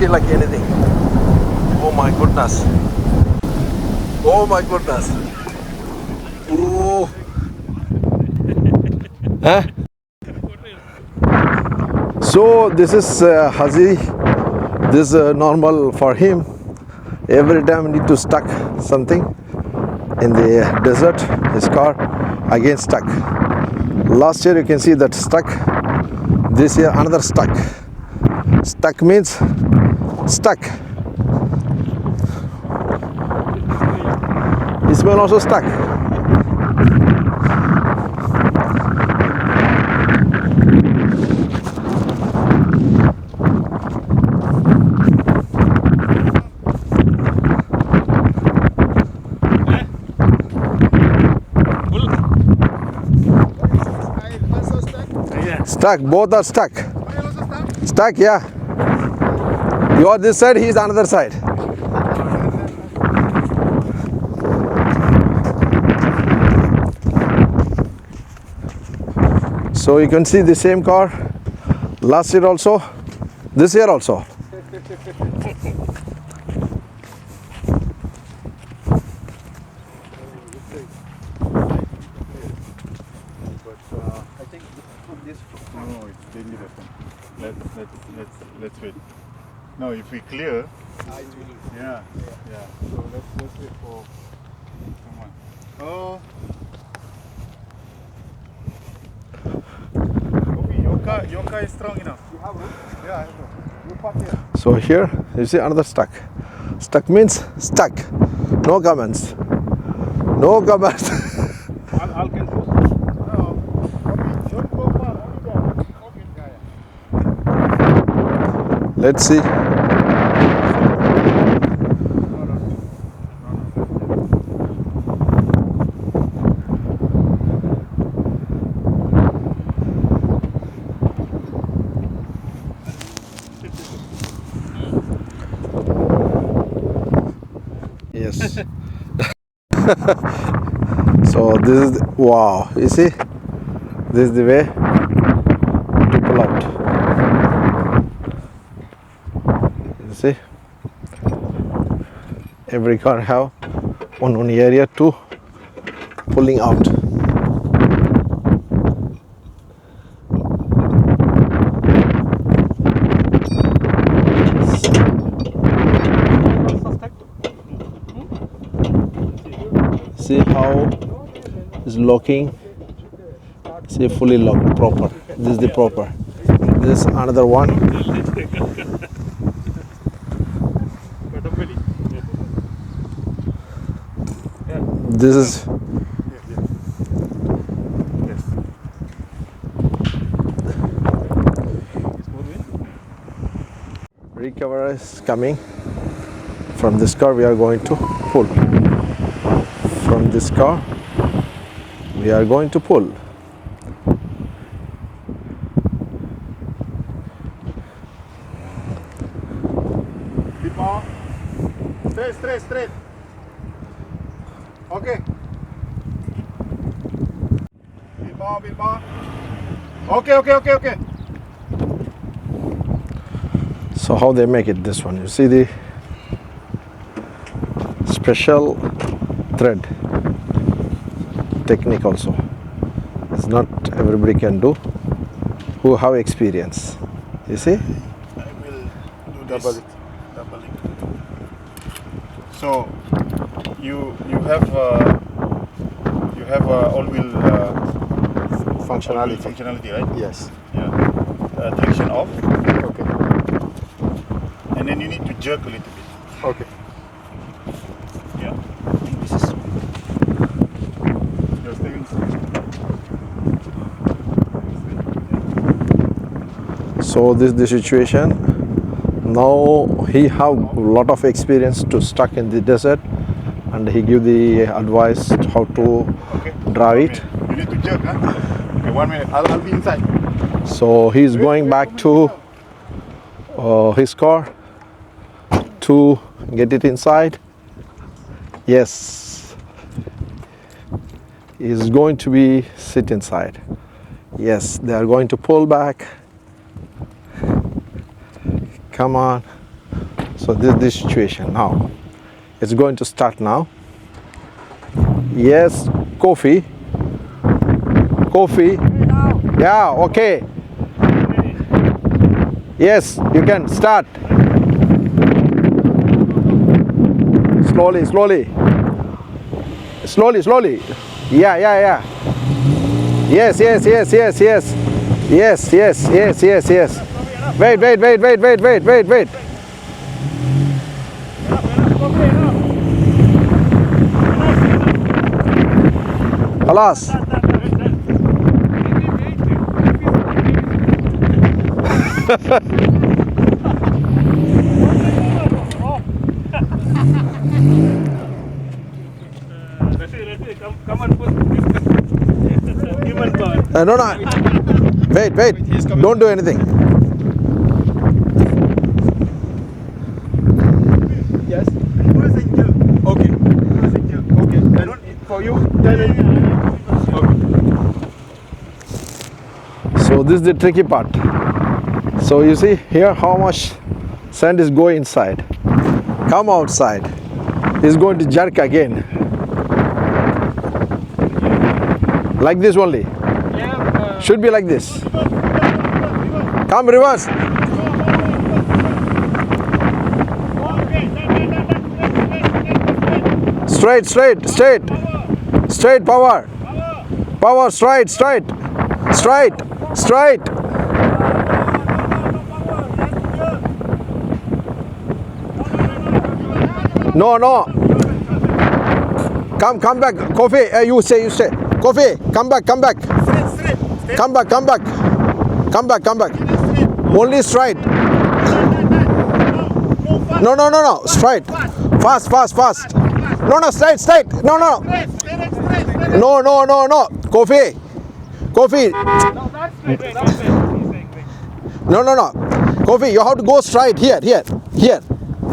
feel like anything. Oh my goodness. Oh my goodness. Oh. Huh? So this is Hazi. This is normal for him. Every time we need to stuck something in the desert, his car again stuck. Last year you can see that stuck. This year another stuck. Stuck means stuck. Ismail also stuck. Stuck, both are stuck. Stuck, yeah. You are this side, he is another side. So you can see the same car last year also, this year also. Let's wait. No, if we clear, yeah. So let's wait for someone. Oh, okay, your car is strong enough. You have room? Yeah, I have room. You park here. So here you see another stuck. Stuck means stuck. No comments. No comments. I'll can do. No, don't go far. Only there. Let's see. Yes. So this is wow. You see, this is the way to pull out. You see, every car have one area to pulling out. See how is locking. See, fully locked, proper. This is the proper. This is another one. This is recover is coming from this car. We are going to pull from this car. We are going to pull. Bit more. Straight. Okay. Bit more. Okay. So how they make it, this one, you see the special thread technique also. It's not everybody can do who have experience. You see? I will do this. Double it. So you have all-wheel functionality, right? Yes. Yeah. Traction off, Okay. and then you need to jerk a little bit. Okay. Yeah. This is your steering. So this is the situation. Now he have a lot of experience to stuck in the desert, and he give the advice how to drive it. You need to jerk, huh? Okay, 1 minute. I'll be inside. So he's going back to his car to get it inside. Yes, he's going to be sit inside. Yes, they are going to pull back. Come on. So this situation now. It's going to start now. Yes, Kofi. Kofi. Yeah, okay. Yes, you can start. Slowly, slowly. Slowly, slowly. Yeah. Yes. Yes. Wait. Alas. Come and put human power. No. Wait. Don't do anything. Yes. Okay. Okay. Then for you, then okay. So this is the tricky part. So you see here how much sand is going inside. Come outside. He's going to jerk again. Like this only. Yeah. Should be like this. Come reverse. Straight power. Power straight. No. Come back. Kofi, you stay. Kofi, come back. Come back. Only straight. No. Straight. Fast. No, straight. No. Kofi. No. Kofi, you have to go straight here.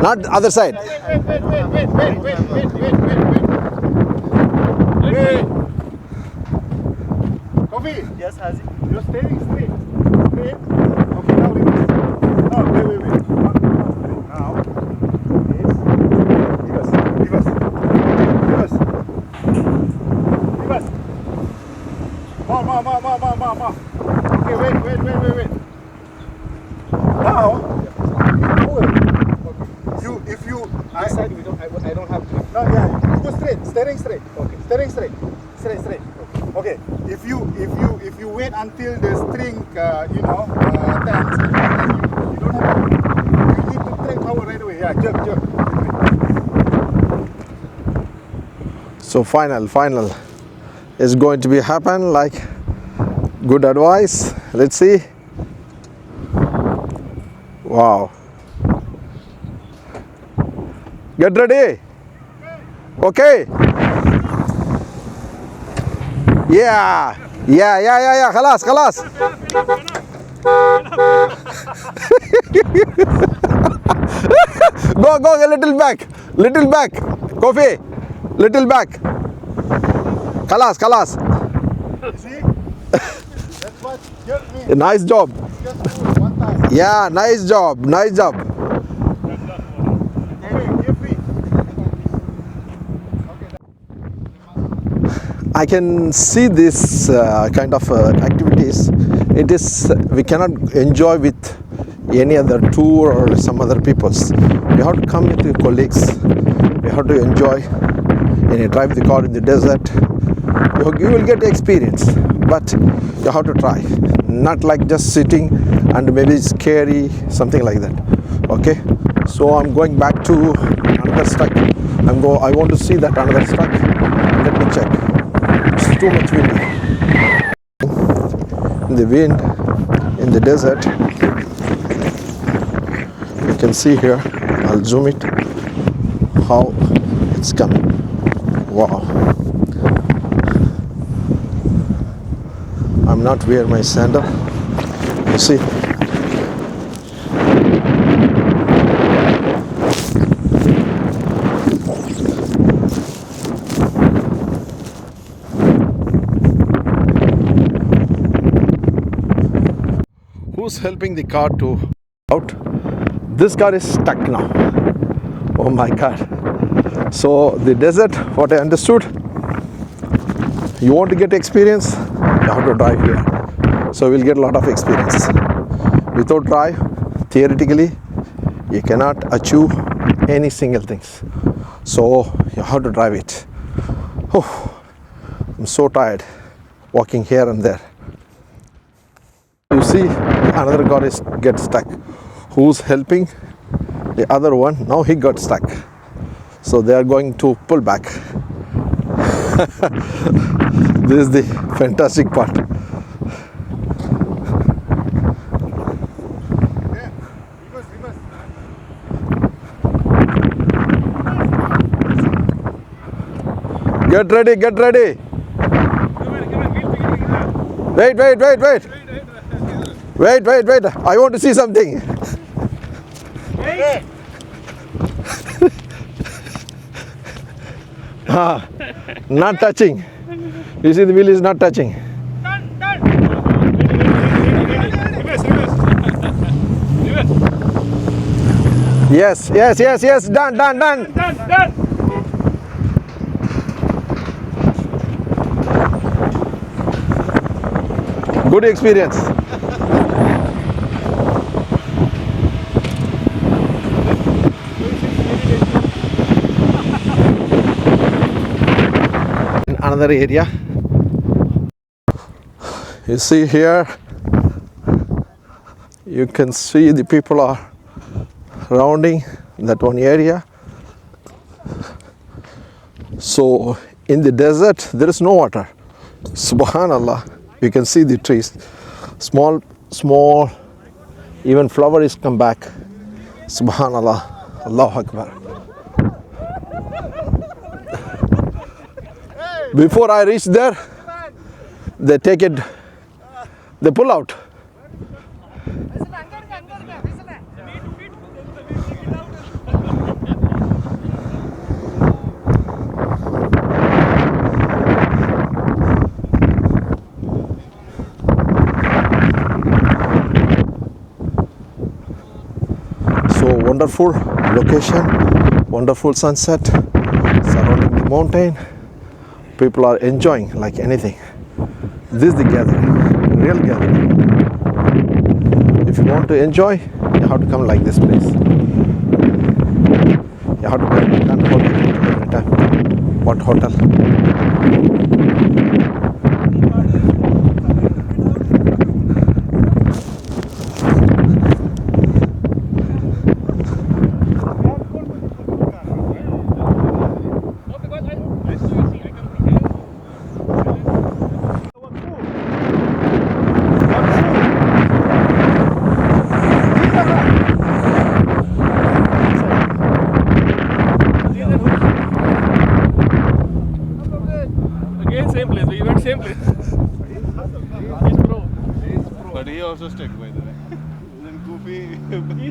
Not the other side. Wait. Kofi, Yes, Hazi. you're staying straight. Okay. Okay, now reverse. No, wait. Now, this. Reverse. More. Okay, wait. Now, if you, This side we don't. I don't have to. no, yeah, you go straight, steering straight. Okay, steering straight. Okay, if you wait until the string, tense, you don't have to. You need to take power right away. Yeah, jerk. So final is going to be happen like good advice. Let's see. Wow. Get ready. Okay. Yeah. Khalas. Go a little back. Kofi. Little back. Khalas. See? That's what jerk means. Nice job. Just do it one time. Yeah, nice job. Okay, give me. I can see this kind of activities. It is we cannot enjoy with any other tour or some other people's. You have to come with your colleagues. You have to enjoy. When you drive the car in the desert, you will get experience. But you have to try. Not like just sitting and maybe scary, something like that. Okay. So I'm going back to another stack. I want to see that another stack. Let me check. It's too much windy. The wind in the desert. You can see here. I'll zoom it. How it's coming. Wow. I'm not wearing my sandal. You see. Who's helping the car to out? this car is stuck now. Oh my God. So the desert, what I understood, you want to get experience, you have to drive here. So we'll get a lot of experience. Without drive, theoretically, you cannot achieve any single things. So you have to drive it. Oh, I'm so tired walking here and there. You see, another car is get stuck. Who's helping? The other one. Now he got stuck. So they are going to pull back. This is the fantastic part. Get ready, get ready. Wait. Wait. I want to see something. Not touching. You see the wheel is not touching. Yes. Done. Done. Good experience. In another area, you see here, you can see the people are rounding that one area. So in the desert there is no water. Subhanallah. You can see the trees, small, even flower is come back. Subhanallah, Allahu Akbar. Before I reach there, they take it, they pull out. Wonderful location, wonderful sunset surrounding the mountain. People are enjoying like anything. This is the gathering, real gathering. If you want to enjoy, you have to come like this place. You have to go to one hotel every time. What hotel? Same place. But he also stuck, by the way. Then Goofy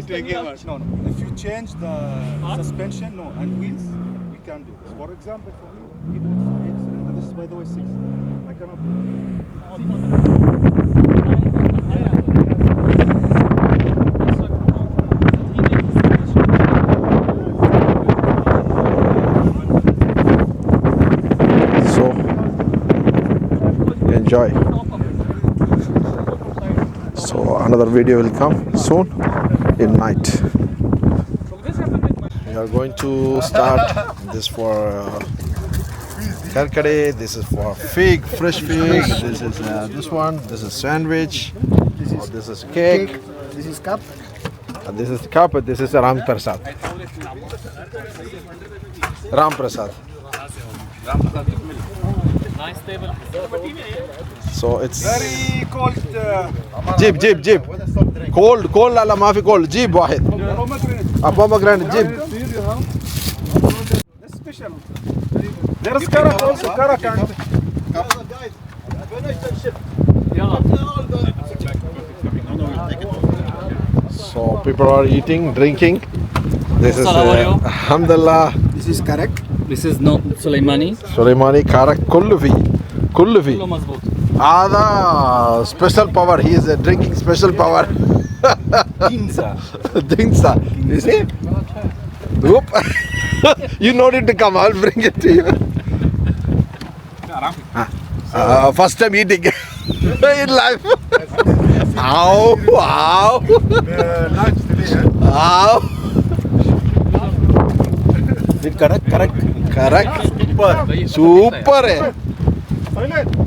taking out. No. If you change the suspension, no, and wheels, we can do this. For example, for me, this is by the way 6. I cannot do enjoy. So another video will come soon in night. We are going to start this for karkade, this is for fig, fresh fig, this is this one, this is sandwich, this is cake, This is cup. this is cup, this is Ram Prasad. Ram Prasad. Nice table. So it's Very cold. جيب cold لا ما في cold جيب واحد pomegranate جيب. Special. There is karak also. Karak and So people are eating, drinking. This is How are you? Alhamdulillah. this is karak. This is not Sulaimani. Sulaimani karak كله فيه كله مظبوط. هذا special power. He is drinking special power. Ginza. Dingsa. You see? Whoop. You know it to come. I'll bring it to you. First time eating in life. Ow, ow, The lunch today, ow. Is it correct? Correct. Correct. Super. Super. Silent.